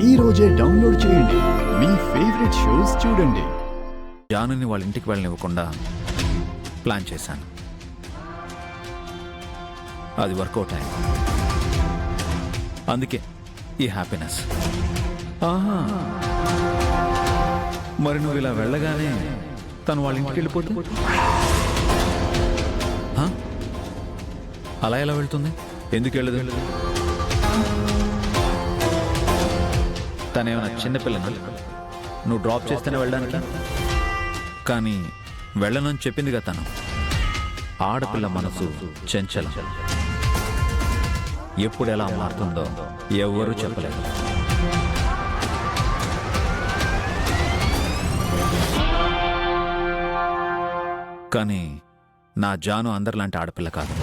ఈ రోజే డౌన్లోడ్ చేయండి. మీ ఫేవరెట్ షోస్ చూడండి. జానుని వాళ్ళ ఇంటికి వెళ్ళనివ్వకుండా ప్లాన్ చేశాను. అది వర్కౌట్ అయింది. అందుకే ఈ హ్యాపీనెస్. ఆహా, మరి నువ్వు ఇలా వెళ్ళగానే తను వాళ్ళ ఇంటికి వెళ్ళిపోతే అలా ఎలా వెళ్తుంది? ఎందుకు వెళ్ళదు? తనేమైనా చిన్నపిల్లనా? నువ్వు డ్రాప్ చేస్తేనే వెళ్ళడానికి? కానీ వెళ్ళనని చెప్పిందిగా తను. ఆడపిల్ల మనసు చంచలం, ఎప్పుడు ఎలా మారుతుందో ఎవ్వరూ చెప్పలేరు. కానీ నా జాను అందరిలాంటి ఆడపిల్ల కాదు.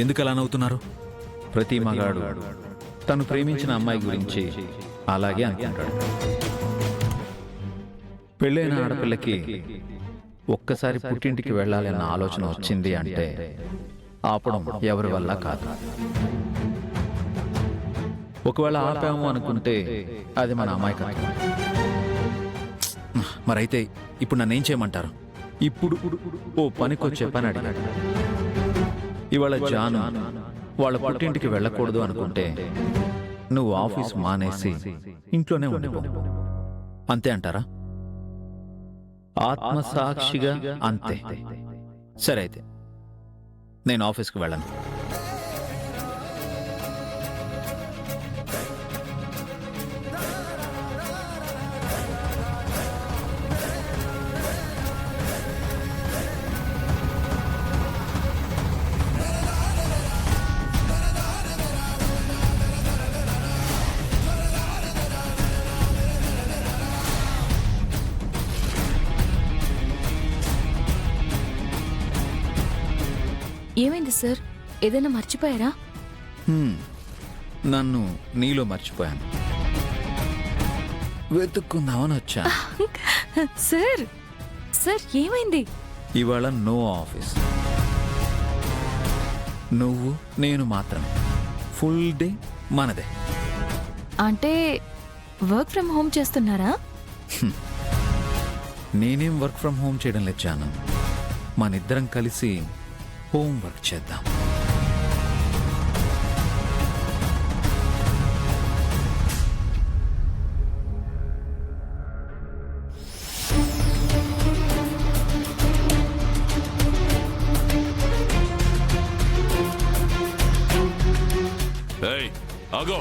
ఎందుకు అలా నవ్వుతున్నారు? ప్రతి మగాడు తను ప్రేమించిన అమ్మాయి గురించి అలాగే అనుకుంటాడు. పెళ్ళైన ఆడపిల్లకి ఒక్కసారి పుట్టింటికి వెళ్ళాలన్న ఆలోచన వచ్చింది అంటే ఆపడం ఎవరి వల్ల కాదు. ఒకవేళ ఆపాము అనుకుంటే అది మన అమాయకత్వం. మరైతే ఇప్పుడు నన్నేం చేయమంటారు? ఇప్పుడు ఓ పనికొచ్చే పని అడిగాడు. ఇవాళ జాను వాళ్ళ పుట్టింటికి వెళ్ళకూడదు అనుకుంటే నువ్వు ఆఫీస్ మానేసి ఇంట్లోనే ఉండిపో. అంతే అంటారా? ఆత్మసాక్షిగా అంతే. సరే, అయితే నేను ఆఫీస్కి వెళ్ళను. ఏమైంది సార్? ఏదైనా మర్చిపోయారా? నన్ను నీలో మర్చిపోయాను. వెతుక్కుందామని వచ్చా. సార్ సార్ ఏమైంది? ఇవాళ నో ఆఫీస్. నువ్వు నేను మాత్రమే. ఫుల్ డే మనదే. అంటే వర్క్ ఫ్రమ్ హోమ్ చేస్తున్నారా? నేనేం వర్క్ ఫ్రమ్ హోమ్ చేయడం లేదు జాను. మనిద్దరం కలిసి హోంవర్క్ చేద్దాం. ఏయ్, ఆగో!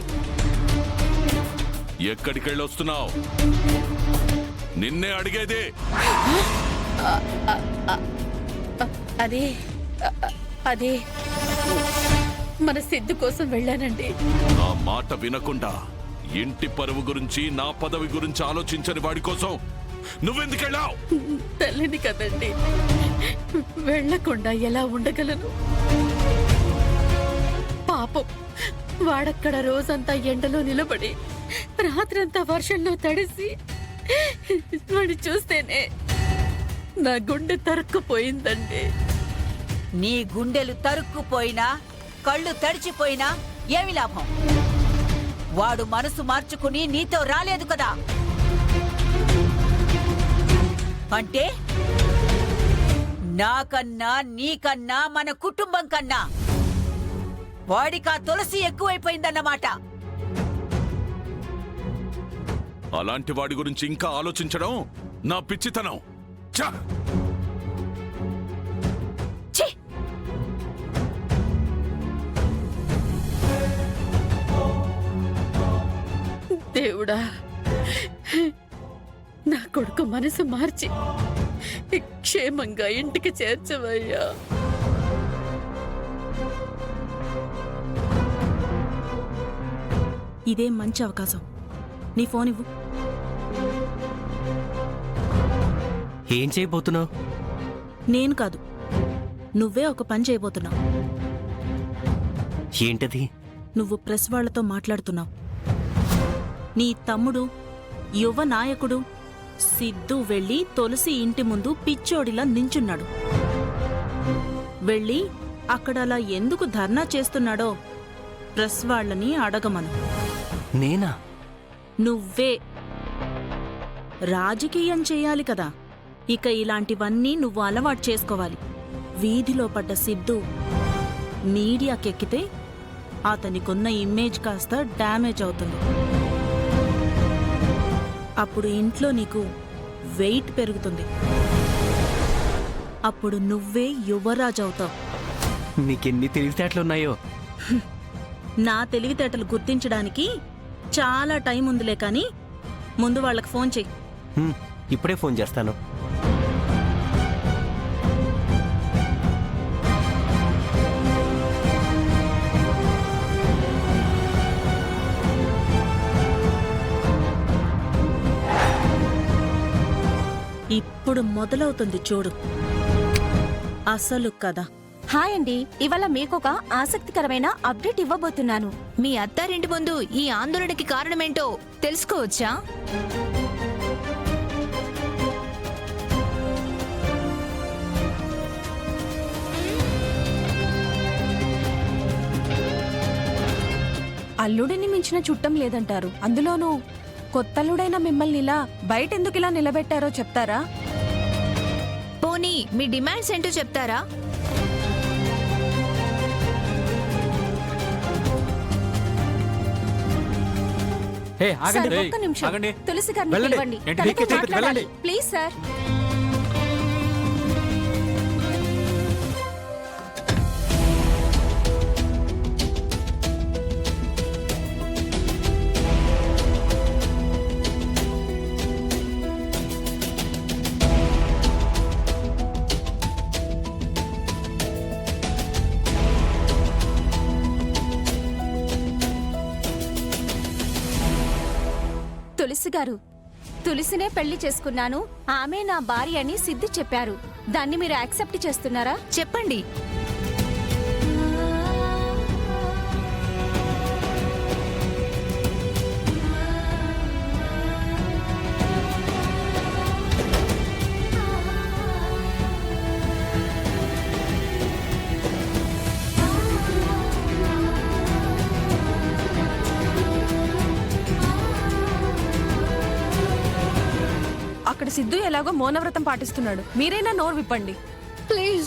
ఎక్కడికెళ్ళొస్తున్నావు? నిన్నే అడిగేది. అదే మన సిద్ధు కోసం వెళ్ళానండి. నా మాట వినకుండా ఇంటి పరువు గురించి, నా పదవి గురించి ఆలోచించని వాడి కోసం నువ్వెందుకెళ్ళావు? తల్లిని కదండి, వెళ్ళకుండా ఎలా ఉండగలను? పాపం వాడక్కడ రోజంతా ఎండలో నిలబడి రాత్రంతా వర్షంలో తడిసి వాడి చూస్తేనే నా గుండె తరుక్కుపోయిందండి. నీ గుండెలు తరుక్కుపోయినా, కళ్ళు తడిచిపోయినా ఏమి లాభం? వాడు మనసు మార్చుకుని నీతో రాలేదు కదా. అంటే నాకన్నా, నీకన్నా, మన కుటుంబం కన్నా వాడికా తులసి ఎక్కువైపోయిందన్నమాట. అలాంటి వాడి గురించి ఇంకా ఆలోచించడం నా పిచ్చితనం. ఛ! దేవుడా, నా కొడుకు మనసు మార్చి క్షేమంగా ఇంటికి చేర్చవయ్యా. ఇదే మంచి అవకాశం. నీ ఫోన్ ఇవ్వు. ఏం చేయబోతున్నావు? నేను కాదు, నువ్వే ఒక పని చేయబోతున్నావు. ఏంటది? నువ్వు ప్రెస్ వాళ్లతో మాట్లాడుతున్నావు. నీ తమ్ముడు యువ నాయకుడు సిద్ధు వెళ్ళి తులసి ఇంటి ముందు పిచ్చోడిలా నించున్నాడు. వెళ్ళి అక్కడ అలా ఎందుకు ధర్నా చేస్తున్నాడో ప్రెస్ వాళ్ళని అడగమను. నేనా? నువ్వే. రాజకీయం చేయాలి కదా, ఇక ఇలాంటివన్నీ నువ్వు అలవాటు చేసుకోవాలి. వీధిలో పడ్డ సిద్ధు మీడియాకెక్కితే అతనికున్న ఇమేజ్ కాస్త డ్యామేజ్ అవుతుంది. అప్పుడు ఇంట్లో నీకు వెయిట్ పెరుగుతుంది. అప్పుడు నువ్వే యువరాజు అవుతావు. నీకెన్ని తెలివితేటలున్నాయో. నా తెలివితేటలు గుర్తించడానికి చాలా టైం ఉందిలే, కానీ ముందు వాళ్ళకి ఫోన్ చెయ్యి. ఇప్పుడే ఫోన్ చేస్తాను. ఇప్పుడు మొదలవుతుంది చూడు అసలు కథ. హాయ్ అండి, ఇవాళ మీకొక ఆసక్తికరమైన అప్డేట్ ఇవ్వబోతున్నాను. మీ అత్తారింటి ముందు ఈ ఆందోళనకి కారణమేంటో తెలుసుకోవచ్చా? అల్లుడిని మించిన చుట్టం లేదంటారు. అందులోనూ కొత్తల్లుడైన మిమ్మల్ని ఇలా బయటెందుకు ఇలా నిలబెట్టారో చెప్తారా? పోనీ మీ డిమాండ్స్ ఏంటో చెప్తారా? సార్, ఒక్క నిమిషం. తులసి గారిని పిలవండి. తనతో మాట్లాడాలి. Please sir. తులసి గారు, తులసినే పెళ్లి చేసుకున్నాను, ఆమె నా భార్య అని సిద్ధు చెప్పారు. దాన్ని మీరు యాక్సెప్ట్ చేస్తున్నారా? చెప్పండి. అక్కడ సిద్ధు ఎలాగో మౌనవ్రతం పాటిస్తున్నాడు. మీరైనా నోరు విప్పండి. ప్లీజ్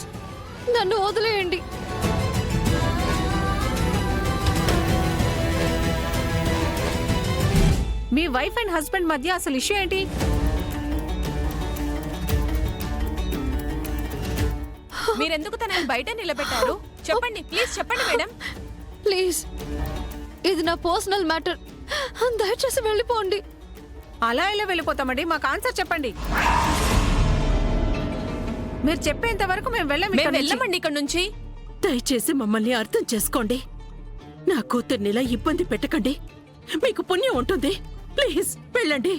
నన్ను వదిలేయండి. మీ వైఫ్ అండ్ హస్బెండ్ మధ్య అసలు ఇష్యూ ఏంటి? మీరెందుకు తనని బయట నిలబెట్టారు? చెప్పండి, ప్లీజ్ చెప్పండి మేడం. ప్లీజ్, ఇది నా పర్సనల్ మ్యాటర్. దయచేసి వెళ్ళిపోండి. అలా ఇలా వెళ్ళిపోతామండి. మాకు ఆన్సర్ చెప్పండి. మీరు చెప్పేంత వరకు మేము వెళ్ళమండి ఇక్కడ నుంచి. దయచేసి మమ్మల్ని అర్థం చేసుకోండి. నా కూతుర్ని ఇలా ఇబ్బంది పెట్టకండి. మీకు పుణ్యం ఉంటుంది. ప్లీజ్ వెళ్ళండి.